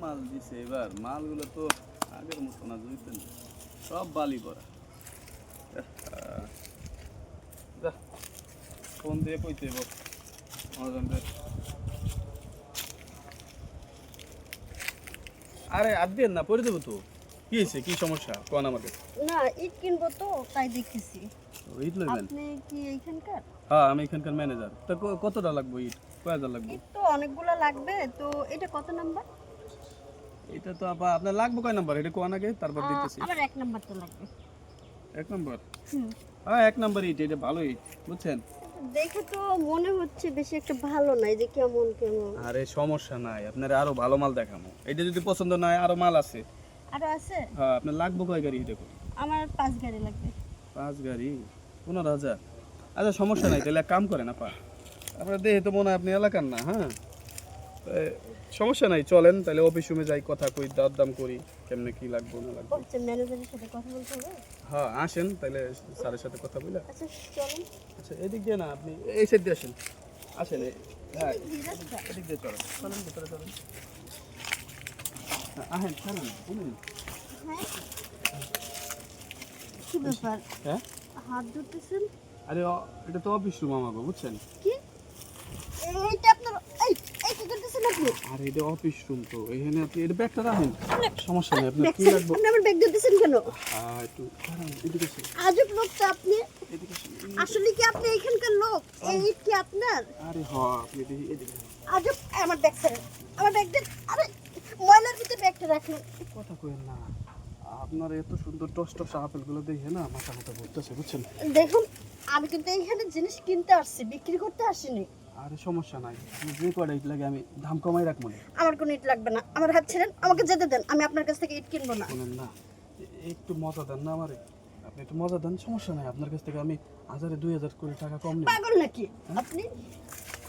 মাল দিছে এবার মালগুলো তো আগের মতো না বুঝতেন সব বালি করা ফোন দিয়ে কইতে আরে আর দিয়ে না পড়ে দেবো তো কি হয়েছে কি সমস্যা কোন আমাকে না ইট কিনবো তো তাই দেখতেছি ইট লইবেন আপনি কি এইখানকার? হ্যাঁ আমি এখানকার ম্যানেজার তো কতটা লাগবে ইট কয় হাজার লাগবে ইট তো অনেকগুলো লাগবে, তো এটা কত নাম্বার? এটা তো আপা আপনার লাগবে কয় নাম্বার এটা কোন আগে তারপর দিতেছি আমার এক নাম্বারটা লাগবে। এক নাম্বার হুম, হ্যাঁ এক নাম্বার ইট এটা ভালো ইট বুঝছেন দেখে তো মনে হচ্ছে বেশি একটা ভালো নাই, যে কেমন কেমন। আরে সমস্যা নাই আপনার আরো ভালো মাল দেখাবো এটা যদি পছন্দ না হয় আরো মাল আছে আরো আছে? হ্যাঁ আপনার লাগবে কয় গাড়ি দেখো আমার 5 গাড়ি লাগবে। 5 গাড়ি 15,000 আচ্ছা সমস্যা নাই তাহলে এক কাম করেন আপা আপনার দেখে তো মনে হয় আপনি এলাকার না হ্যাঁ সমস্যা নাই চলেন তাহলে অফিস রুমে যাই কথা কই দাম করি কেমনে কি লাগবে না লাগবে আচ্ছা, ম্যানেজারের সাথে কথা বলতে হবে? হ্যাঁ আসেন তাহলে স্যারের সাথে কথা বলে আচ্ছা চলুন। আচ্ছা এদিক দিয়ে না আপনি এই সাইড দিয়ে আসেন আসেন হ্যাঁ এই রাস্তা? এদিক দিয়ে চলেন চলেন ভিতরে চলেন আসেন চলেন বলুন হ্যাঁ, কি ব্যাপার হ্যাঁ হাত ধরতেছেন? আরে এটা তো অফিস রুম আমাকে বুঝছেন কি এইটা আপনার? এই এই কি করতেছেন আপনি? আর এটা অফিস রুম তো এখানে আপনি এটা ব্যাগটা রাখেন সমস্যা নেই আপনার ব্যাগ কি লাগবে আপনি আমার ব্যাগ ধরতেছেন কেন? হ্যাঁ একটু দাঁড়ান এদিকে আসেন আজব লোক তো আপনি। এদিকে আসেন আসলে কি আপনি এখানকার লোক? এই ইট কি আপনার? আরে হ্যাঁ আপনি এদিকে আসেন। আজব, আমার ব্যাগ ছাড়েন, আমার ব্যাগ দেন। আরে ময়লার ভিতরে ব্যাগটা রাখলেন। কথা কইেন না আপনার এত সুন্দর টস টস আপেলগুলো দেখে না মাথা মাথা ঘুরতেছে বুঝছেন দেখুন, আমি কিন্তু এইখানে জিনিস কিনতে আসছি, বিক্রি করতে আসিনি। আরে সমস্যা নাই আপনি যে কয়টা ইট লাগে আমি দাম কমাই রাখবো না আমার কোনো ইট লাগবে না, আমার হাত ছেড়েন, আমাকে যেতে দেন। আমি আপনার কাছ থেকে ইট কিনবো না। শোনেন না একটু মজা দেন না আমারে আপনি একটু মজা দেন সমস্যা নাই আপনার কাছ থেকে আমি 1000-2000 করে টাকা কম নেব পাগল নাকি আপনি?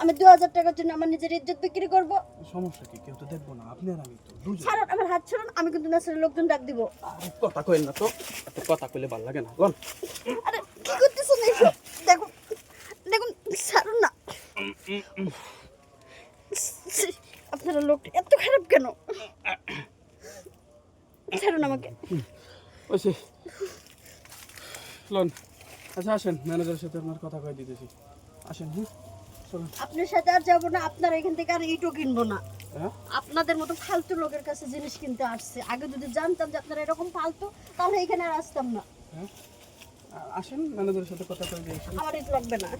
আমি 2000 টাকার জন্য আমার নিজের ইজ্জত বিক্রি করব? সমস্যা কি কেউ তো দেখবো না আপনি আর আমি তো দুজন ছাড়ুন আমার হাত, ছাড়ুন, আমি কিন্তু নেশার লোকজন ডাক দিব। আরে কথা কইেন না তো এত কথা কইলে ভালো লাগে না বল আরে কি করতেছেন এইসব? দেখুন দেখুন, ছাড়ুন না। আপনারা লোকটা এত খারাপ কেন? ছাড়ুন আমাকে। ওইসে লন আচ্ছা আসেন ম্যানেজারের সাথে আপনার কথা কয়ে দিতেছি আসেন হ্যাঁ চলুন আপনার সাথে আর যাবো না, আপনার এখান থেকে আর ইটও কিনবো না। হ্যাঁ আপনাদের মতো ফালতু লোকের কাছে জিনিস কিনতে আসছে। আগে যদি জানতাম যে আপনারা এরকম ফালতু, তাহলে এখানে আর আসতাম না। হ্যাঁ আসেন ম্যানেজারের সাথে কথা কয়ে দিয়ে আসেন আমার ইট লাগবে না।